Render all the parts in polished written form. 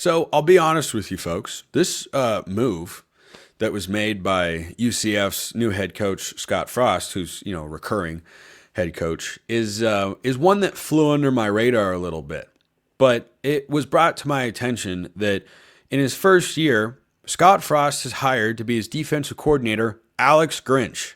So I'll be honest with you folks. This move that was made by UCF's new head coach, Scott Frost, who's, recurring head coach, is one that flew under my radar a little bit. But it was brought to my attention that in his first year, Scott Frost has hired to be his defensive coordinator, Alex Grinch.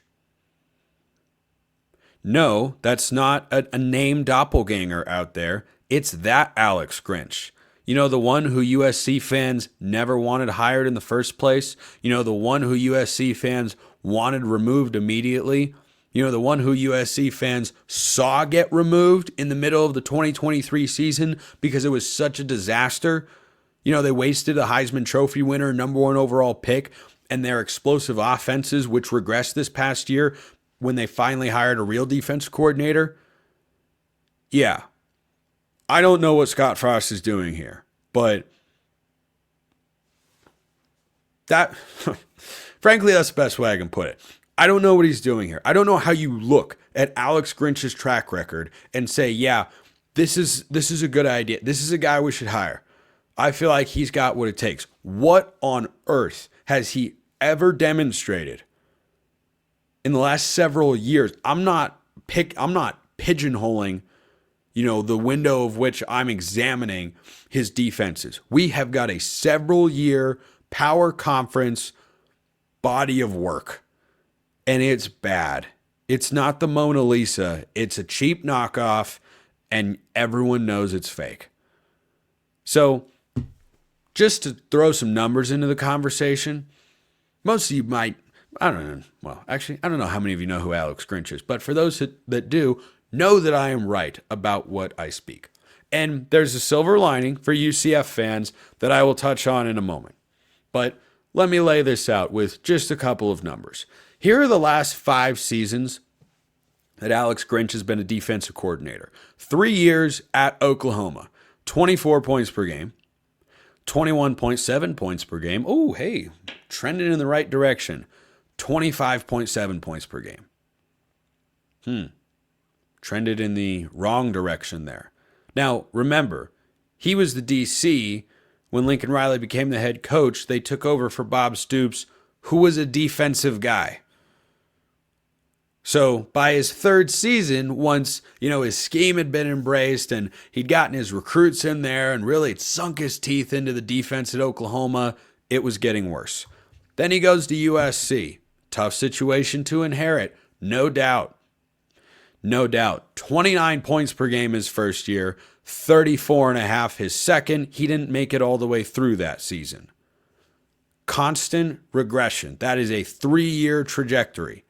No, that's not a name doppelganger out there. It's that Alex Grinch. You know, the one who USC fans never wanted hired in the first place. You know, the one who USC fans wanted removed immediately. You know, the one who USC fans saw get removed in the middle of the 2023 season because it was such a disaster. You know, they wasted a Heisman Trophy winner, number one overall pick, and their explosive offenses, which regressed this past year when they finally hired a real defense coordinator. Yeah. I don't know what Scott Frost is doing here, but that, frankly, that's the best way I can put it. I don't know what he's doing here. I don't know how you look at Alex Grinch's track record and say, yeah, this is a good idea. This is a guy we should hire. I feel like he's got what it takes. What on earth has he ever demonstrated in the last several years? I'm not pigeonholing, the window of which I'm examining his defenses. We have got a several year power conference body of work, and it's bad. It's not the Mona Lisa. It's a cheap knockoff, and everyone knows it's fake. So just to throw some numbers into the conversation, most of you might, I don't know. Well, actually, I don't know how many of you know who Alex Grinch is, but for those that do, know that I am right about what I speak. And there's a silver lining for UCF fans that I will touch on in a moment. But let me lay this out with just a couple of numbers. Here are the last 5 seasons that Alex Grinch has been a defensive coordinator. 3 years at Oklahoma, 24 points per game, 21.7 points per game. Oh, hey, trending in the right direction. 25.7 points per game. Trended in the wrong direction there. Now, remember, he was the DC when Lincoln Riley became the head coach. They took over for Bob Stoops, who was a defensive guy. So by his 3rd season, once, his scheme had been embraced and he'd gotten his recruits in there and really had sunk his teeth into the defense at Oklahoma, it was getting worse. Then he goes to USC. Tough situation to inherit, no doubt. No doubt. 29 points per game his first year, 34.5 his second. He didn't make it all the way through that season. Constant regression. That is a 3-year trajectory.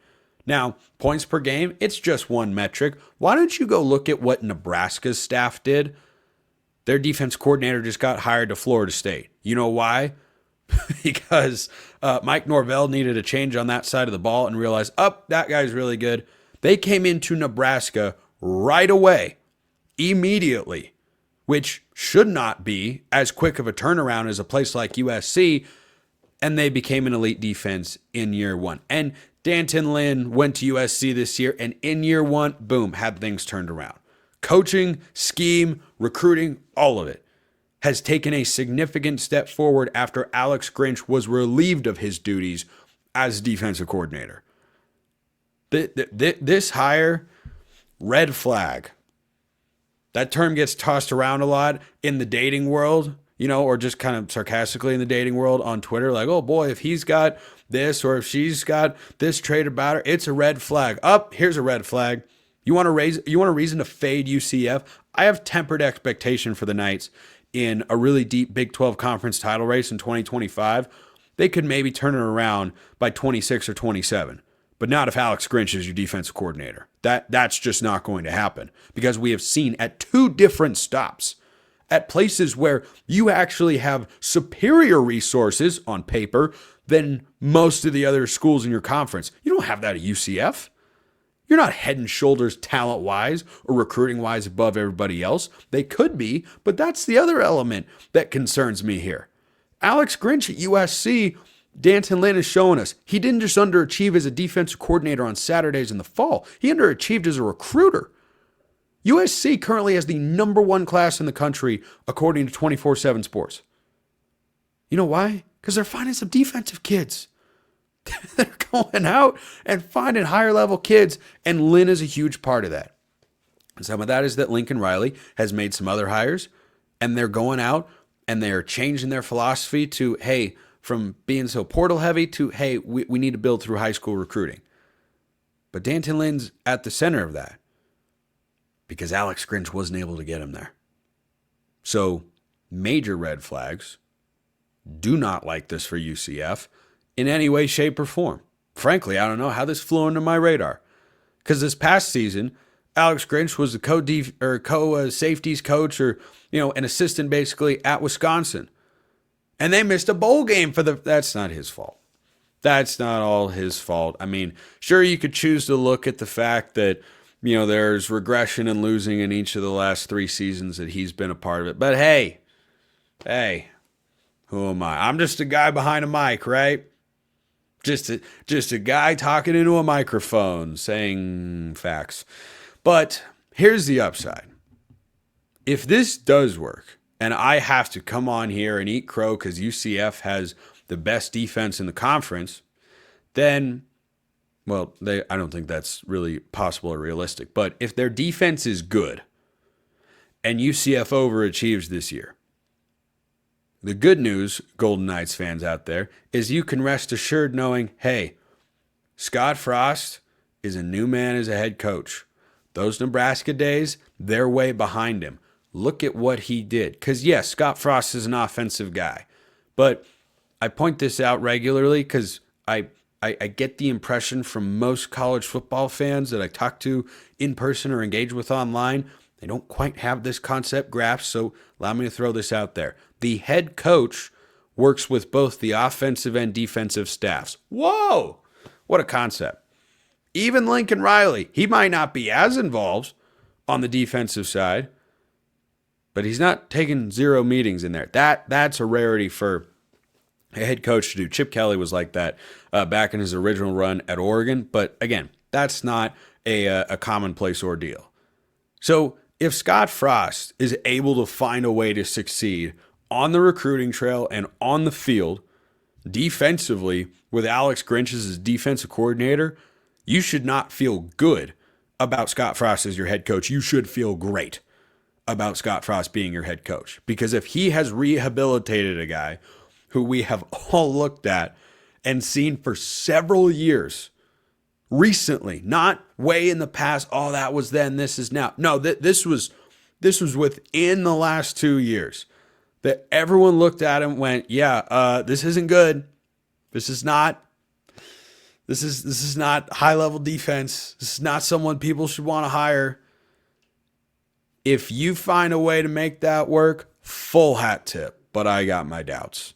Now, points per game, it's just one metric. Why don't you go look at what Nebraska's staff did? Their defense coordinator just got hired to Florida State. You know why? Because Mike Norvell needed a change on that side of the ball and realized, that guy's really good. They came into Nebraska right away, immediately, which should not be as quick of a turnaround as a place like USC, and they became an elite defense in year 1. And Danton Lynn went to USC this year, and in year 1, boom, had things turned around. Coaching, scheme, recruiting, all of it has taken a significant step forward after Alex Grinch was relieved of his duties as defensive coordinator. This hire, red flag. That term gets tossed around a lot in the dating world, or just kind of sarcastically in the dating world on Twitter, like, oh boy, if he's got this or if she's got this trait about her, it's a red flag. Here's a red flag. You want a reason to fade UCF? I have tempered expectation for the Knights in a really deep Big 12 conference title race in 2025. They could maybe turn it around by 26 or 27. But not if Alex Grinch is your defensive coordinator. That's just not going to happen, because we have seen at 2 different stops, at places where you actually have superior resources on paper than most of the other schools in your conference. You don't have that at UCF. You're not head and shoulders talent-wise or recruiting-wise above everybody else. They could be, but that's the other element that concerns me here. Alex Grinch at USC, Danton Lynn is showing us he didn't just underachieve as a defensive coordinator on Saturdays in the fall. He underachieved as a recruiter. USC currently has the number 1 class in the country according to 24/7 Sports. You know why? Because they're finding some defensive kids. They're going out and finding higher level kids, and Lynn is a huge part of that. And some of that is that Lincoln Riley has made some other hires, and they're going out and they're changing their philosophy to, hey, from being so portal heavy to, hey, we need to build through high school recruiting. But Danton Lynn's at the center of that because Alex Grinch wasn't able to get him there. So major red flags. Do not like this for UCF in any way, shape, or form. Frankly, I don't know how this flew under my radar. Because this past season, Alex Grinch was the co-safeties coach or, an assistant basically at Wisconsin. And they missed a bowl game that's not his fault. That's not all his fault. I mean, sure, you could choose to look at the fact that, there's regression and losing in each of the last 3 seasons that he's been a part of it. But hey, who am I? I'm just a guy behind a mic, right? Just a guy talking into a microphone saying facts. But here's the upside. If this does work, and I have to come on here and eat crow because UCF has the best defense in the conference, then, I don't think that's really possible or realistic. But if their defense is good and UCF overachieves this year, the good news, Golden Knights fans out there, is you can rest assured knowing, hey, Scott Frost is a new man as a head coach. Those Nebraska days, they're way behind him. Look at what he did. Because, yes, Scott Frost is an offensive guy. But I point this out regularly because I get the impression from most college football fans that I talk to in person or engage with online, they don't quite have this concept grasped, so allow me to throw this out there. The head coach works with both the offensive and defensive staffs. Whoa! What a concept. Even Lincoln Riley, he might not be as involved on the defensive side, but he's not taking 0 meetings in there. That's a rarity for a head coach to do. Chip Kelly was like that back in his original run at Oregon, but again, that's not a commonplace ordeal. So if Scott Frost is able to find a way to succeed on the recruiting trail and on the field, defensively, with Alex Grinch as his defensive coordinator, you should not feel good about Scott Frost as your head coach. You should feel great about Scott Frost being your head coach. Because if he has rehabilitated a guy who we have all looked at and seen for several years, recently, not way in the past, oh, that was then, this is now. No, this was within the last 2 years that everyone looked at him and went, yeah, this isn't good. This is not high-level defense. This is not someone people should want to hire. If you find a way to make that work, full hat tip, but I got my doubts.